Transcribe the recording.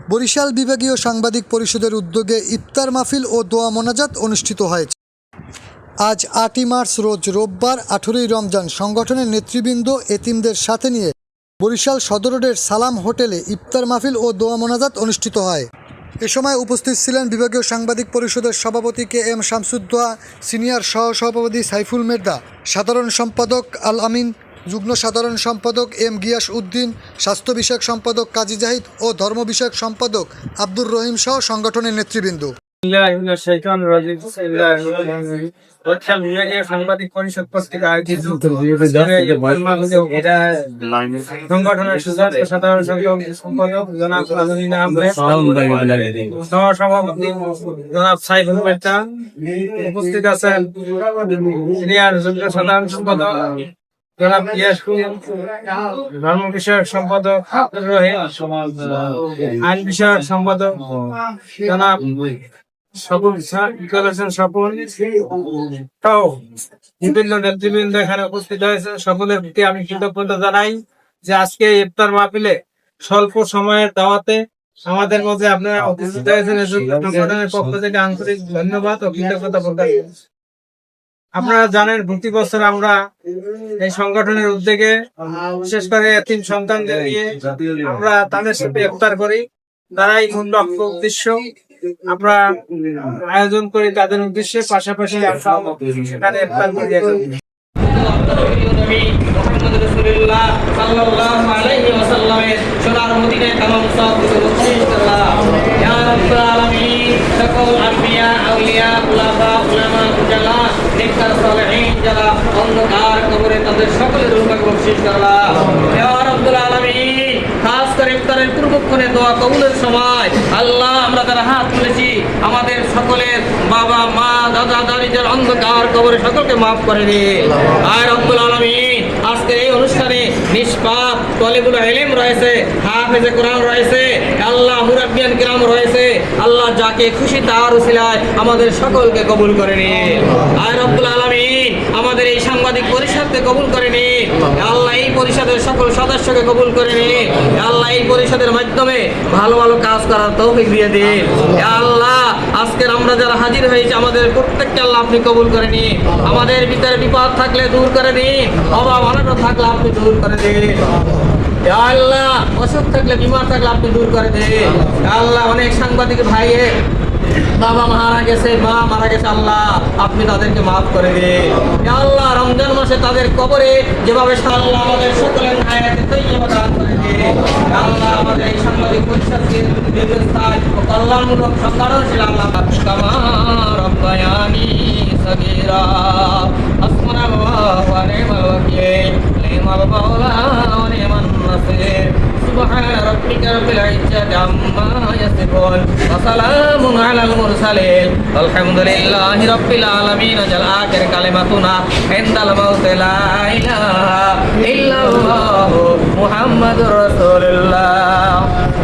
বরিশাল বিভাগীয় সাংবাদিক পরিষদের উদ্যোগে ইফতার মাহফিল ও দোয়া মোনাজাত অনুষ্ঠিত হয়েছে। আজ ৮ই মার্চ রোজ রোববার ১৮ই রমজান সংগঠনের নেতৃবৃন্দ এতিমদের সাথে নিয়ে বরিশাল সদর রোডের সালাম হোটেলে ইফতার মাহফিল ও দোয়া মোনাজাত অনুষ্ঠিত হয়। এ সময় উপস্থিত ছিলেন বিভাগীয় সাংবাদিক পরিষদের সভাপতি কে এম শামসুদ্দোহা, সিনিয়র সহসভাপতি সাইফুল মের্দা, সাধারণ সম্পাদক আল আমিন, যুগ্ম সাধারণ সম্পাদক এম গিয়াস উদ্দিন, স্বাস্থ্য বিষয়ক সম্পাদক কাজী জাহিদ ও ধর্ম বিষয়ক সম্পাদক আব্দুর রহিম সহ সংগঠনের নেতৃবৃন্দ। সাংবাদিক পরিষদ কর্তৃক আয়োজিত সংগঠনের সাধারণ সম্পাদক জনাব আলমিন আহমেদ, সহসভাপতি জনাব সাইফুল মের্দা, উপস্থিত আছেন সিনিয়র যুগ্ম সাধারণ সম্পাদক জনাব গিয়াস উদ্দিন, ধর্ম বিষয়ক সম্পাদক আব্দুর রহিম, আইন বিষয়ক সম্পাদক জনাব বিভিন্ন নেতৃবৃন্দ এখানে উপস্থিত হয়েছে। সকলের প্রতি আমি কৃতজ্ঞতা জানাই যে আজকে ইফতার মাহফিলে স্বল্প সময়ের দাওয়াতে আমাদের মধ্যে আপনারা উপস্থিত হয়েছেন। সংগঠনের পক্ষ থেকে আন্তরিক ধন্যবাদ ও কৃতজ্ঞতা প্রকাশ করছি। আপনারা জানেন প্রতি বছর আমরা এই সংগঠনের উদ্যোগে বিশেষ করে এতিম সন্তানদের নিয়ে আমরা তাদের সাথে ইফতার করি। তারাই মূল লক্ষ্য উদ্দেশ্য আমরা আয়োজন করি তাদের উদ্দেশ্যে, পাশাপাশি সেখানে ইফতার করি। অন্ধকার কবরে তাদের সকলের বকশিশ করলাম। খাস করে ইফতারের পূর্বক্ষণে দোয়া কবুলের সময় আল্লাহ আমরা যারা হাত তুলেছি আমাদের সকলের বাবা মা দাদা দাদিদের অন্ধকার কবরে সকলকে মাফ করে দিন। আর রব্বুল আলামিন আজকের এই অনুষ্ঠানে নিষ্পাপ তলেবুল ইলম রয়েছে, হাফেজে কোরআন রয়েছে, আল্লাহ মুরাব্বিয়ান কিরাম রয়েছে। আল্লাহ যাকে খুশি তার উসিলায় আমাদের সকলকে কবুল করে নিন। আর রব্বুল আলামিন আমাদের এই সাংবাদিক পরিষদকে কবুল করে নিন। আল্লাহ এই পরিষদের সকল সদস্যকে কবুল করে নিন। আল্লাহ এই পরিষদের মাধ্যমে ভালো ভালো কাজ করার তৌফিক দিয়ে দিন। আল্লাহ আজকের আমরা যারা হাজির হয়েছি আমাদের প্রত্যেককে আল্লাহ আপনি কবুল করে নিন। আমাদের ভিতরে বিপদ থাকলে দূর করে দিন, অভাব অনটন থাকলে আপনি দূর করে দিন। আল্লাহ অসুখ থাকলে বিমার থাকলে আপনি দূর করে দিন। আল্লাহ অনেক সাংবাদিক ভাইয়ের বাবা মারা গেছে, মা মারা গেছে, আল্লাহ আপনি তাদেরকে মাফ করে দিন। আল্লাহ রমজান মাসে তাদের কবরে যেভাবে আল্লাহ আমাদের সকলের হায়াতে তৈয়বা দান করে দিন। আল্লাহ আমাদের এই সাংবাদিক পরিষদকে দীর্ঘস্থায়ী ও কল্যাণমূলক সংগঠনশীল আল্লাহ কামা রব্বায়ানি সগীরা হাসবুনাল্লাহু ওয়া নি'মাল ওয়াকিল নি'মাল মাওলা ওয়া নি'মান নাসির। سبحان ربك رب العزة عما يصفون وسلام على المرسلين والحمد لله رب العالمين. وجل آخر كلمتنا عند الموت لا إله إلا الله محمد رسول الله.